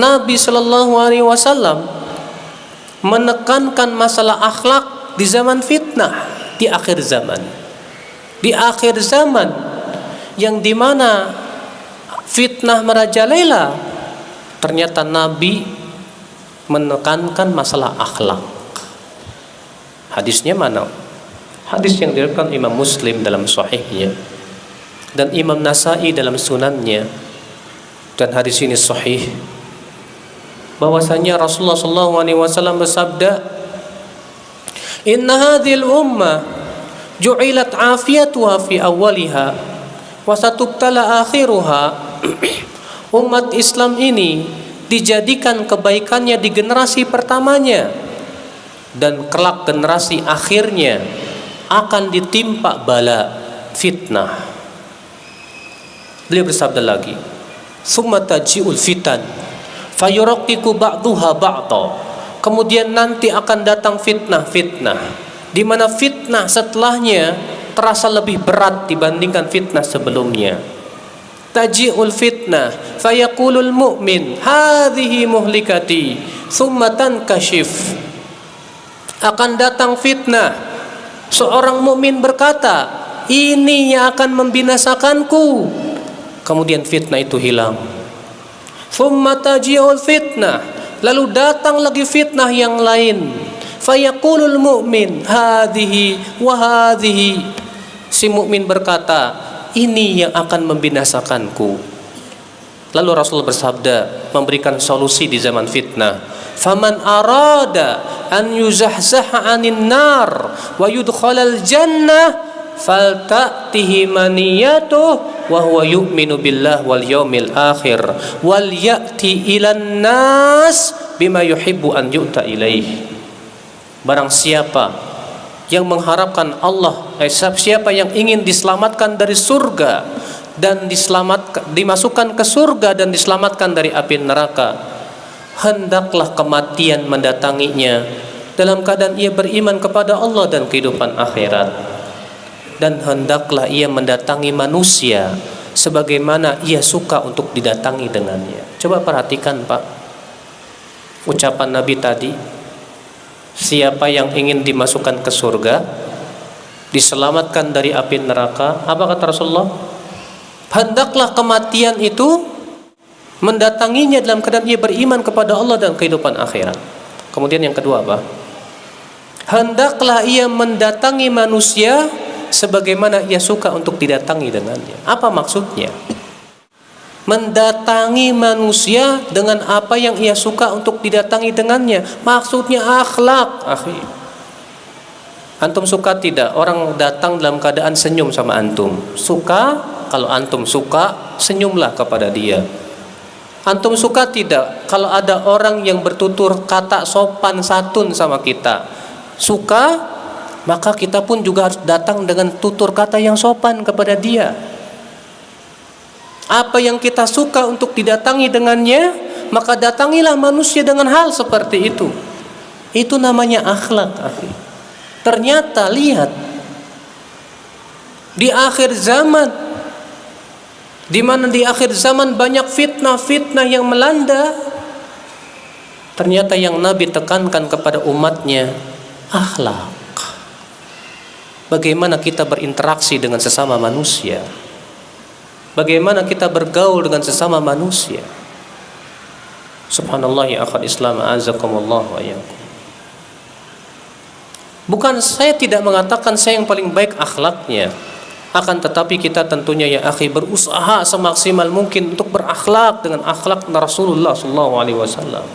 Nabi Shallallahu Alaihi Wasallam menekankan masalah akhlak di zaman fitnah, di akhir zaman. Di akhir zaman yang dimana fitnah merajalela, ternyata Nabi menekankan masalah akhlak. Hadisnya mana? Hadis yang diriwayatkan Imam Muslim dalam Sahihnya dan Imam Nasai dalam Sunannya, dan hadis ini sahih, bahwasanya Rasulullah SAW bersabda, "Inna hadhil ummah ju'ilat afiyatuha fi awwaliha wa satubtala akhiruha." Umat Islam ini dijadikan kebaikannya di generasi pertamanya, dan kelak generasi akhirnya akan ditimpa bala, fitnah. Beliau bersabda lagi, "Tsumma taji'ul fitan fayuraqqiqu ba'duha ba'dha." Kemudian nanti akan datang fitnah-fitnah, di mana fitnah setelahnya terasa lebih berat dibandingkan fitnah sebelumnya. Taji'ul fitnah fayaqulul mu'min hadhihi muhlikati tsumma tankashif. Akan datang fitnah, seorang mukmin berkata, ini yang akan membinasakanku. Kemudian fitnah itu hilang. Tsumma taji'ul fitnah, lalu datang lagi fitnah yang lain. Fayaqulul mu'min hadhihi wa hadhihi. Si mukmin berkata, ini yang akan membinasakanku. Lalu Rasul bersabda, memberikan solusi di zaman fitnah. Faman arada an yuzahzaha 'anil nar wa yudkhalal jannah falta'tihi maniyatuh wa huwa yu'minu billah wal yaumil akhir wal ya'ti ilan nas bima yuhibbu an yu'ta ilaih. Barang siapa yang mengharapkan Allah, siapa yang ingin diselamatkan dari surga dan dimasukkan ke surga dan diselamatkan dari api neraka, hendaklah kematian mendatanginya dalam keadaan ia beriman kepada Allah dan kehidupan akhirat, dan hendaklah ia mendatangi manusia sebagaimana ia suka untuk didatangi dengannya. Coba perhatikan Pak, ucapan Nabi tadi, siapa yang ingin dimasukkan ke surga, diselamatkan dari api neraka, apa kata Rasulullah? Hendaklah kematian itu mendatanginya dalam keadaan ia beriman kepada Allah dan kehidupan akhirat. Kemudian yang kedua apa? Hendaklah ia mendatangi manusia sebagaimana ia suka untuk didatangi dengannya. Apa maksudnya? Mendatangi manusia dengan apa yang ia suka untuk didatangi dengannya. Maksudnya akhlak, akhi. Antum suka tidak orang datang dalam keadaan senyum sama antum? Suka? Kalau antum suka, senyumlah kepada dia. Antum suka tidak kalau ada orang yang bertutur kata sopan santun sama kita? Suka? Maka kita pun juga harus datang dengan tutur kata yang sopan kepada dia. Apa yang kita suka untuk didatangi dengannya, maka datangilah manusia dengan hal seperti itu. Itu namanya akhlak, akhi. Ternyata lihat, di akhir zaman, di mana di akhir zaman banyak fitnah-fitnah yang melanda, ternyata yang Nabi tekankan kepada umatnya akhlak. Bagaimana kita berinteraksi dengan sesama manusia, bagaimana kita bergaul dengan sesama manusia. Subhanallah ya akhal Islam, azakumullah wa iyyakum. Bukan saya tidak mengatakan saya yang paling baik akhlaknya, akan tetapi kita tentunya ya akhi berusaha semaksimal mungkin untuk berakhlak dengan akhlak Rasulullah sallallahu alaihi wasallam.